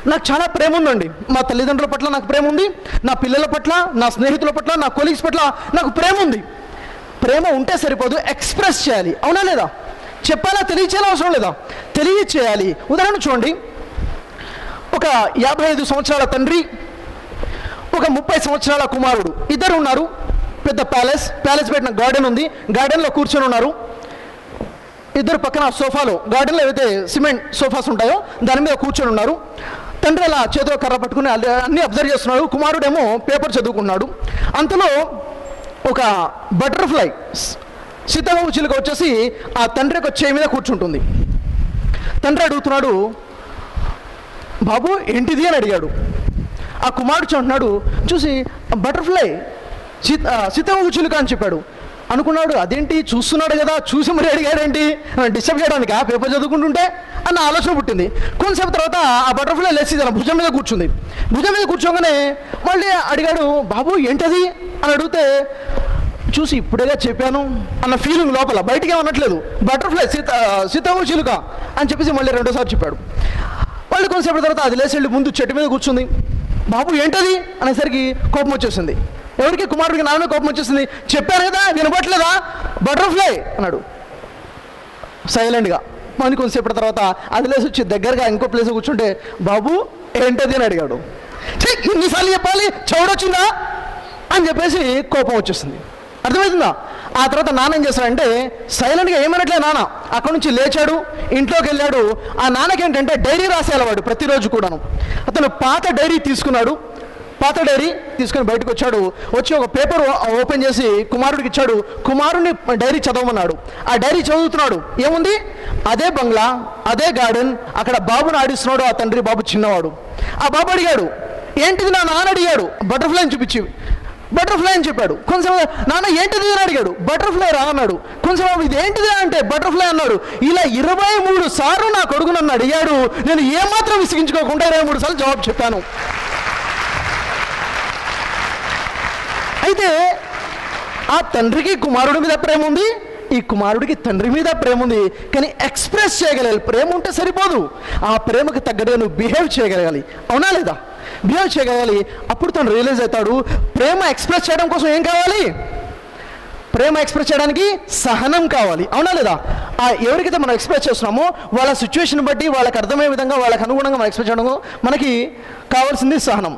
నాకు చాలా ప్రేమ ఉందండి, మా తల్లిదండ్రుల పట్ల నాకు ప్రేమ ఉంది, నా పిల్లల పట్ల, నా స్నేహితుల పట్ల, నా కొలీగ్స్ పట్ల నాకు ప్రేమ ఉంది. ప్రేమ ఉంటే సరిపోదు, ఎక్స్ప్రెస్ చేయాలి. అవునా లేదా? చెప్పాలా? తెలియచేయాలి అవసరం లేదా? తెలియచేయాలి. ఉదాహరణ చూడండి, ఒక 55 సంవత్సరాల తండ్రి, ఒక 30 సంవత్సరాల కుమారుడు, ఇద్దరు ఉన్నారు. పెద్ద ప్యాలెస్ పెట్టిన గార్డెన్ ఉంది, గార్డెన్లో కూర్చొని ఉన్నారు. ఇద్దరు పక్కన సోఫాలో, గార్డెన్లో ఏవైతే సిమెంట్ సోఫాస్ ఉంటాయో దాని మీద కూర్చొని ఉన్నారు. తండ్రి అలా చేతిలో కర్ర పట్టుకుని అన్నీ అబ్జర్వ్ చేస్తున్నాడు, కుమారుడేమో పేపర్ చదువుకున్నాడు. అంతలో ఒక బటర్ఫ్లై, సీతాకోక చిలుక వచ్చేసి ఆ తండ్రి యొక్క చేయి మీద కూర్చుంటుంది. తండ్రి అడుగుతున్నాడు, బాబు ఏంటిది అని అడిగాడు. ఆ కుమారుడు అంటున్నాడు, చూసి బటర్ఫ్లై సీతాకోక చిలుక అని చెప్పాడు. అనుకున్నాడు, అదేంటి చూస్తున్నాడు కదా, చూసి మరి అడిగాడేంటి, డిస్టర్బ్ చేయడానికి ఆ పేపర్ చదువుకుంటుంటే అన్న ఆలోచన పుట్టింది. కొంతసేపు తర్వాత ఆ బటర్ఫ్లై లేచి తన భుజం మీద కూర్చుంది. భుజం మీద కూర్చోగానే మళ్ళీ అడిగాడు, బాబు ఏంటది అని అడిగితే, చూసి ఇప్పుడేగా చెప్పాను అన్న ఫీలింగ్ లోపల, బయటికి ఏమనట్లేదు. బటర్ఫ్లై సీతాకోక చిలుక అని చెప్పేసి మళ్ళీ రెండోసారి చెప్పాడు. మళ్ళీ కొంతసేపు తర్వాత అది లేచి వెళ్ళి ముందు చెట్టు మీద కూర్చుంది. బాబు ఏంటది అనేసరికి కోపం వచ్చేసింది. ఎవరికి? కుమారుడికి. నాన్న కోపం వచ్చేసింది. చెప్పారు కదా, వినపట్లేదా? బటర్ఫ్లై అన్నాడు సైలెంట్గా. మళ్ళీ కొంతసేపటి తర్వాత అది లేసి వచ్చి దగ్గరగా ఇంకో ప్లేస్ కూర్చుంటే, బాబు ఏంటది అని అడిగాడు. ఇన్నిసార్లు చెప్పాలి, చెవుడొచ్చిందా అని చెప్పేసి కోపం వచ్చేసింది. అర్థమవుతుందా? ఆ తర్వాత నాన్న ఏం చేశాడంటే సైలెంట్గా ఏమనట్లే నాన్న అక్కడి నుంచి లేచాడు, ఇంట్లోకి వెళ్ళాడు. ఆ నాన్నకి ఏంటంటే డైరీ రాసేవాడు ప్రతిరోజు కూడాను. అతను పాత డైరీ తీసుకున్నాడు. పాత డైరీ తీసుకొని బయటకు వచ్చాడు. వచ్చి ఒక పేపర్ ఓపెన్ చేసి కుమారుడికి ఇచ్చాడు. కుమారుడిని డైరీ చదవమన్నాడు. ఆ డైరీ చదువుతున్నాడు. ఏముంది? అదే బంగ్లా, అదే గార్డెన్, అక్కడ బాబుని ఆడిస్తున్నాడు ఆ తండ్రి. బాబు చిన్నవాడు. ఆ బాబు అడిగాడు, ఏంటిది నా నాన్న అడిగాడు. బటర్ఫ్లై అని చూపించి బటర్ఫ్లై అని చెప్పాడు. కొంచెం నాన్న ఏంటిది అని అడిగాడు. బటర్ఫ్లై రా అన్నాడు. కొంచెం ఇది ఏంటిది అంటే బటర్ఫ్లై అన్నాడు. ఇలా 23 సార్లు నా కొడుకు నన్ను అడిగాడు. నేను ఏమాత్రం విసిగించుకోకుండా 23 సార్లు జవాబు చెప్పాను. అయితే ఆ తండ్రికి కుమారుడి మీద ప్రేమ ఉంది, ఈ కుమారుడికి తండ్రి మీద ప్రేమ ఉంది. కానీ ఎక్స్ప్రెస్ చేయగలగాలి. ప్రేమ ఉంటే సరిపోదు, ఆ ప్రేమకు తగ్గట్టుగా నువ్వు బిహేవ్ చేయగలగాలి. అవునా లేదా? బిహేవ్ చేయగలగాలి. అప్పుడు తను రియలైజ్ అవుతాడు, ప్రేమ ఎక్స్ప్రెస్ చేయడం కోసం ఏం కావాలి? ప్రేమ ఎక్స్ప్రెస్ చేయడానికి సహనం కావాలి. అవునా లేదా? ఎవరికైతే మనం ఎక్స్ప్రెస్ చేస్తున్నామో వాళ్ళ సిచ్యువేషన్ బట్టి వాళ్ళకి అర్థమయ్యే విధంగా వాళ్ళకి అనుగుణంగా మనం ఎక్స్ప్రెస్ చేయడం మనకి కావాల్సింది సహనం.